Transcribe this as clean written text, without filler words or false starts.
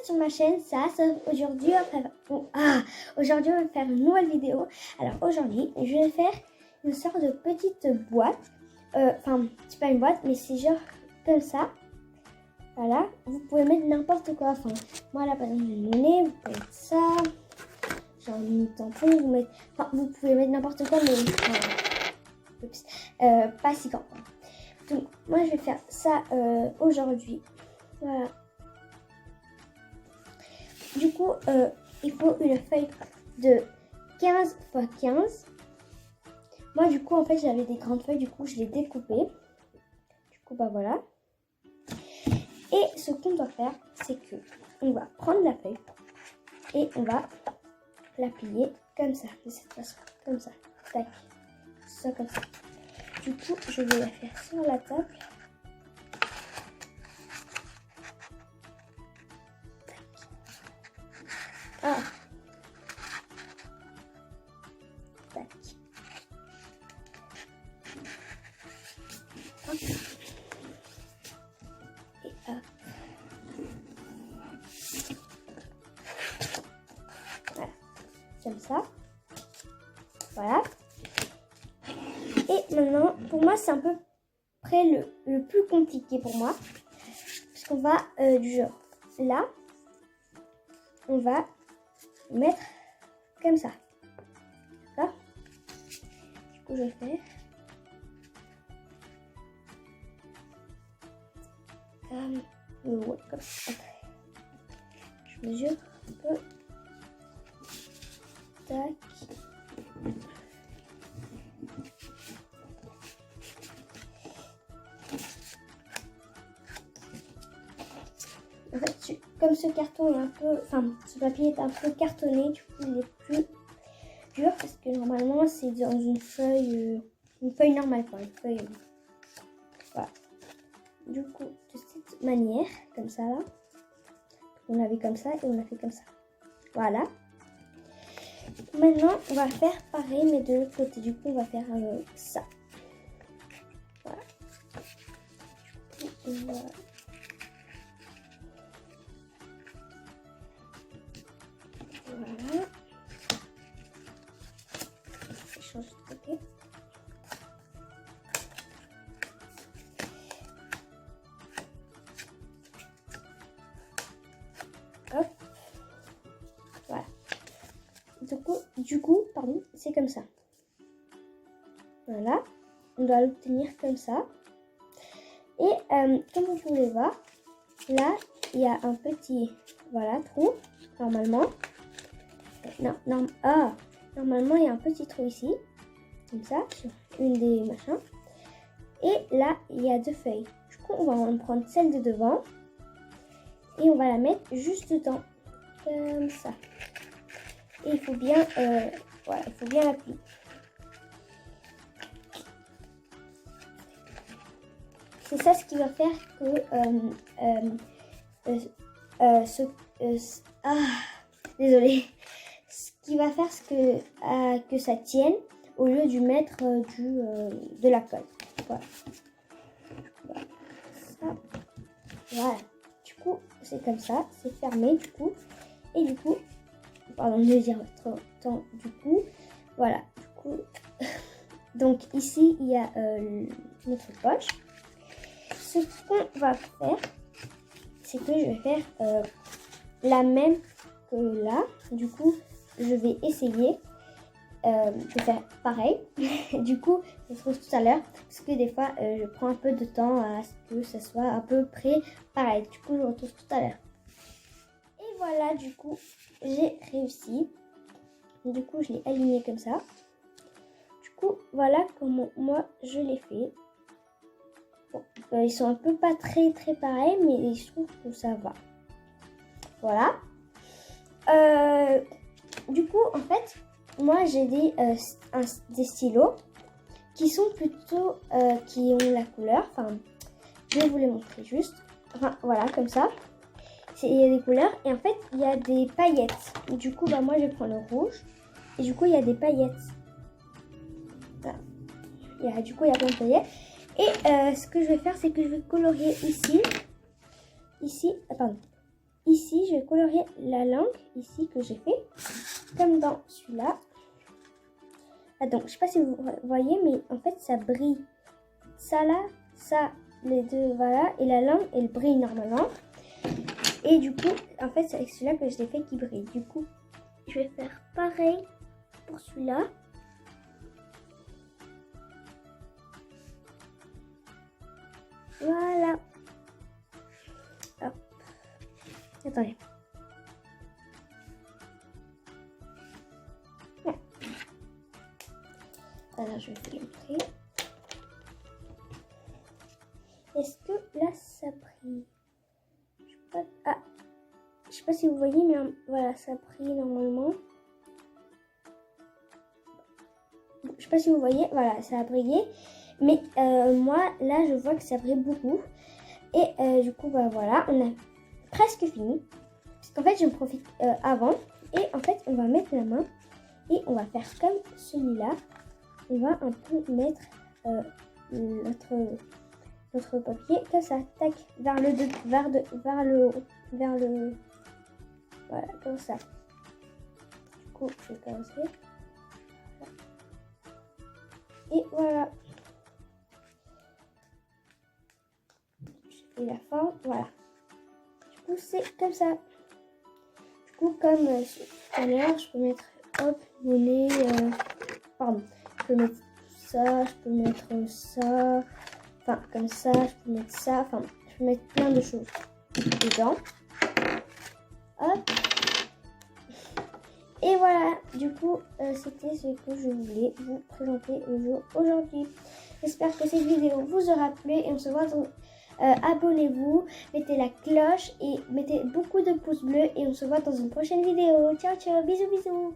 sur ma chaîne, aujourd'hui aujourd'hui on va faire une nouvelle vidéo. Alors aujourd'hui je vais faire une sorte de petite boîte, enfin c'est pas une boîte mais c'est genre comme ça. Voilà, vous pouvez mettre n'importe quoi, enfin moi là par exemple j'ai mon nez, vous pouvez mettre ça, j'ai un mini tampon, vous pouvez mettre n'importe quoi mais pas si grand. Donc moi je vais faire ça aujourd'hui, voilà. Du coup, il faut une feuille de 15 x 15. Moi, du coup, en fait, j'avais des grandes feuilles, du coup, je l'ai découpée. Du coup, bah voilà. Et ce qu'on doit faire, c'est que on va prendre la feuille et on va la plier comme ça, de cette façon, comme ça. Tac, ça comme ça. Du coup, je vais la faire sur la table. Ah. Tac. Hop. Et hop. Voilà. Comme ça. Voilà. Et maintenant, pour moi, c'est un peu près le plus compliqué pour moi. Parce qu'on va du genre là, on va mettre comme ça. D'accord? Du coup, je vais faire comme ça. Je mesure un peu. Tac. En fait, comme ce carton est un peu, enfin, ce papier est un peu cartonné, du coup, il est plus dur parce que normalement, c'est dans une feuille normale, quoi, une feuille. Voilà. Du coup, de cette manière, comme ça là, on avait comme ça et on a fait comme ça. Voilà. Maintenant, on va faire pareil, mais de l'autre côté. Du coup, on va faire ça. Voilà. Du coup, voilà. Voilà. Je change de côté. Hop. Voilà. Du coup, pardon, c'est comme ça. Voilà. On doit l'obtenir comme ça. Et comme vous pouvez voir, là, il y a un petit, voilà, trou, normalement. Normalement, il y a un petit trou ici, comme ça, sur une des machins. Et là, il y a deux feuilles. Du coup, on va en prendre celle de devant et on va la mettre juste dedans, comme ça. Et il faut bien, voilà, il faut bien la plier. C'est ça ce qui va faire que désolée. Ce qui va faire que ça tienne au lieu du mettre de la colle. Voilà. Ça. Voilà. Du coup, c'est comme ça, c'est fermé du coup. Et du coup, pardon de dire trop temps du coup. Voilà. Du coup, donc ici il y a notre poche. Ce qu'on va faire, c'est que je vais faire la même que là. Du coup, je vais essayer de faire pareil. Du coup, on se retrouve tout à l'heure. Parce que des fois, je prends un peu de temps à ce que ça soit à peu près pareil. Du coup, je retrouve tout à l'heure. Et voilà, du coup, j'ai réussi. Du coup, je l'ai aligné comme ça. Du coup, voilà comment moi, je l'ai fait. Bon, ils sont un peu pas très pareils, mais je trouve que ça va. Voilà. Du coup, en fait, moi j'ai des stylos qui sont plutôt qui ont la couleur. Enfin, je vais vous les montrer juste. Enfin, voilà, comme ça. Il y a des couleurs et en fait, il y a des paillettes. Du coup, bah moi je prends le rouge et du coup, il y a des paillettes. Voilà. Du coup, il y a plein de paillettes. Et ce que je vais faire, c'est que je vais colorier ici. Pardon. ici, je vais colorier la langue, ici, que j'ai fait, comme dans celui-là. Ah, donc, je sais pas si vous voyez, mais en fait, ça brille. Ça là, ça, les deux, voilà. Et la langue, elle brille normalement. Et du coup, en fait, c'est avec celui-là que je l'ai fait qui brille. Du coup, je vais faire pareil pour celui-là. Voilà. Hop. Attendez. Ouais. Alors, je vais vous montrer. Est-ce que là, ça brille? Ah, je sais pas si vous voyez, mais voilà, ça brille normalement. Je sais pas si vous voyez, voilà, ça a brillé. Mais moi, là, je vois que ça brille beaucoup. Et du coup, bah voilà, on a presque fini. Parce qu'en fait, je me profite avant. Et en fait, on va mettre la main. Et on va faire comme celui-là. On va un peu mettre notre papier comme ça. Tac, vers le haut. Vers le... Voilà, comme ça. Du coup, je vais commencer. Et voilà. Et la forme, voilà. Du coup, c'est comme ça. Du coup, comme tout à l'heure, je peux mettre, hop, monnaie, pardon. Je peux mettre ça, je peux mettre ça. Enfin, comme ça, je peux mettre ça. Enfin, je peux mettre plein de choses dedans. Hop. Et voilà, du coup, c'était ce que je voulais vous présenter aujourd'hui. J'espère que cette vidéo vous aura plu et on se voit dans... abonnez-vous, mettez la cloche et mettez beaucoup de pouces bleus et on se voit dans une prochaine vidéo. Ciao, ciao, bisous, bisous.